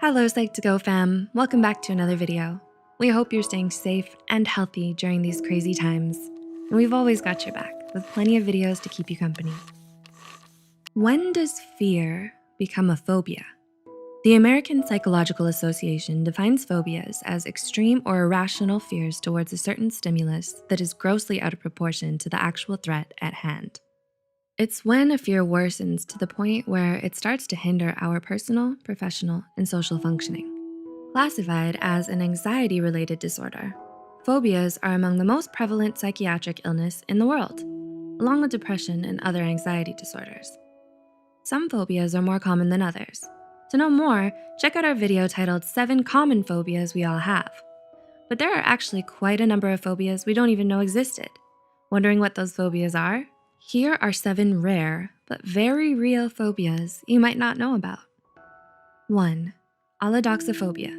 Hello Psych2Go fam, welcome back to another video. We hope you're staying safe and healthy during these crazy times. And we've always got your back with plenty of videos to keep you company. When does fear become a phobia? The American Psychological Association defines phobias as extreme or irrational fears towards a certain stimulus that is grossly out of proportion to the actual threat at hand. It's when a fear worsens to the point where it starts to hinder our personal, professional, and social functioning. Classified as an anxiety-related disorder, phobias are among the most prevalent psychiatric illness in the world, along with depression and other anxiety disorders. Some phobias are more common than others. To know more, check out our video titled 7 Common Phobias We All Have. But there are actually quite a number of phobias we don't even know existed. Wondering what those phobias are? Here are 7 rare, but very real phobias you might not know about. 1. Allodoxophobia.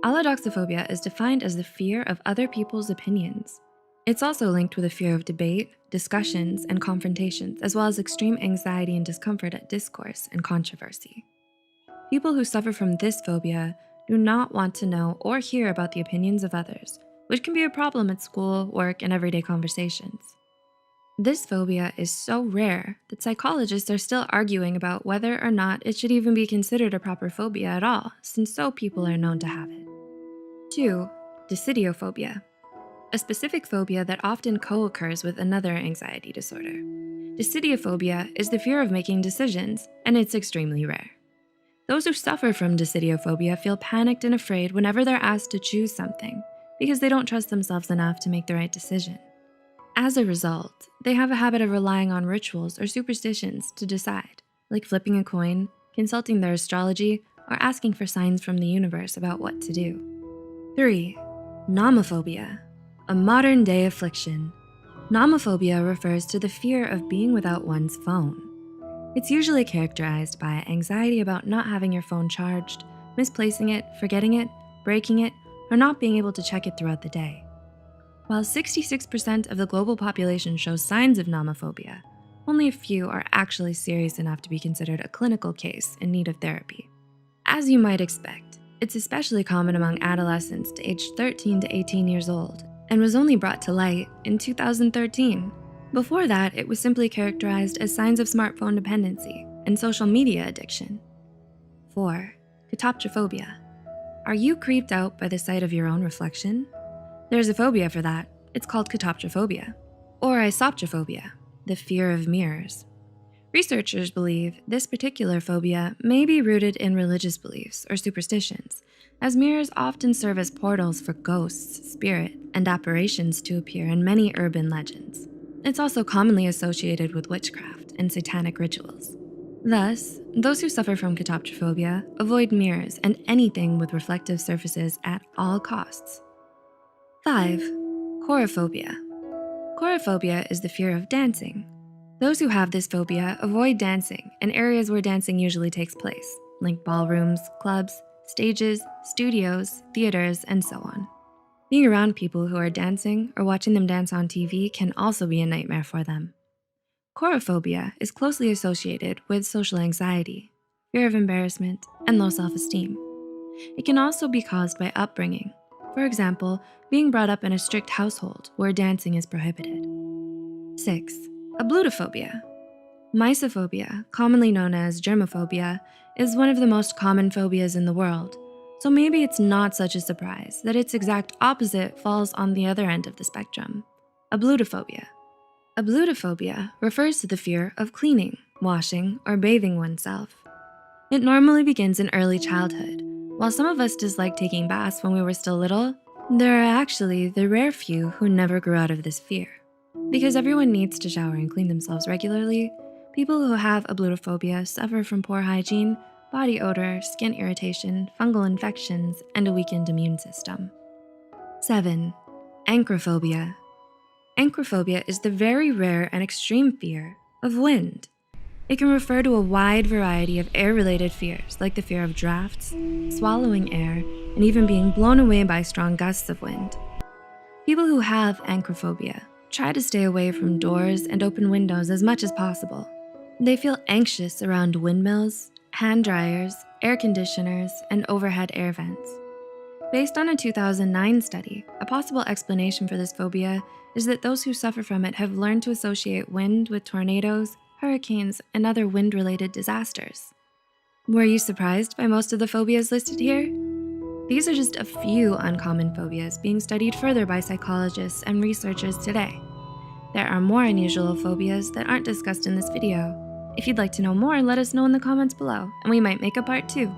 Allodoxophobia is defined as the fear of other people's opinions. It's also linked with a fear of debate, discussions, and confrontations, as well as extreme anxiety and discomfort at discourse and controversy. People who suffer from this phobia do not want to know or hear about the opinions of others, which can be a problem at school, work, and everyday conversations. This phobia is so rare that psychologists are still arguing about whether or not it should even be considered a proper phobia at all, since so people are known to have it. 2. Discomfort. A specific phobia that often co-occurs with another anxiety disorder. Discomfort is the fear of making decisions, and it's extremely rare. Those who suffer from discomfort feel panicked and afraid whenever they're asked to choose something because they don't trust themselves enough to make the right decision. As a result, they have a habit of relying on rituals or superstitions to decide, like flipping a coin, consulting their astrology, or asking for signs from the universe about what to do. 3. Nomophobia, a modern-day affliction. Nomophobia refers to the fear of being without one's phone. It's usually characterized by anxiety about not having your phone charged, misplacing it, forgetting it, breaking it, or not being able to check it throughout the day. While 66% of the global population shows signs of nomophobia, only a few are actually serious enough to be considered a clinical case in need of therapy. As you might expect, it's especially common among adolescents aged 13 to 18 years old and was only brought to light in 2013. Before that, it was simply characterized as signs of smartphone dependency and social media addiction. 4. Catoptrophobia. Are you creeped out by the sight of your own reflection? There's a phobia for that. It's called catoptrophobia, or isoptrophobia, the fear of mirrors. Researchers believe this particular phobia may be rooted in religious beliefs or superstitions, as mirrors often serve as portals for ghosts, spirit, and apparitions to appear in many urban legends. It's also commonly associated with witchcraft and satanic rituals. Thus, those who suffer from catoptrophobia avoid mirrors and anything with reflective surfaces at all costs. 5. Chorophobia. Chorophobia is the fear of dancing. Those who have this phobia avoid dancing in areas where dancing usually takes place, like ballrooms, clubs, stages, studios, theaters, and so on. Being around people who are dancing or watching them dance on TV can also be a nightmare for them. Chorophobia is closely associated with social anxiety, fear of embarrassment, and low self-esteem. It can also be caused by upbringing. For example, being brought up in a strict household where dancing is prohibited. 6. Ablutophobia. Mysophobia, commonly known as germophobia, is one of the most common phobias in the world, so maybe it's not such a surprise that its exact opposite falls on the other end of the spectrum, ablutophobia. Ablutophobia refers to the fear of cleaning, washing, or bathing oneself. It normally begins in early childhood. While some of us dislike taking baths when we were still little, there are actually the rare few who never grew out of this fear. Because everyone needs to shower and clean themselves regularly, people who have ablutophobia suffer from poor hygiene, body odor, skin irritation, fungal infections, and a weakened immune system. 7. Anchrophobia. Anchrophobia is the very rare and extreme fear of wind. It can refer to a wide variety of air-related fears, like the fear of drafts, swallowing air, and even being blown away by strong gusts of wind. People who have anchrophobia try to stay away from doors and open windows as much as possible. They feel anxious around windmills, hand dryers, air conditioners, and overhead air vents. Based on a 2009 study, a possible explanation for this phobia is that those who suffer from it have learned to associate wind with tornadoes, hurricanes, and other wind-related disasters. Were you surprised by most of the phobias listed here? These are just a few uncommon phobias being studied further by psychologists and researchers today. There are more unusual phobias that aren't discussed in this video. If you'd like to know more, let us know in the comments below, and we might make a part 2.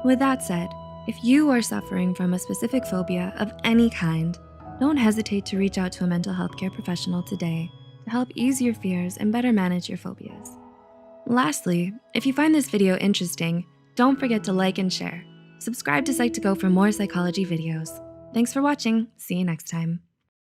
With that said, if you are suffering from a specific phobia of any kind, don't hesitate to reach out to a mental health care professional today to help ease your fears and better manage your phobias. Lastly, if you find this video interesting, don't forget to like and share. Subscribe to Psych2Go for more psychology videos. Thanks for watching. See you next time.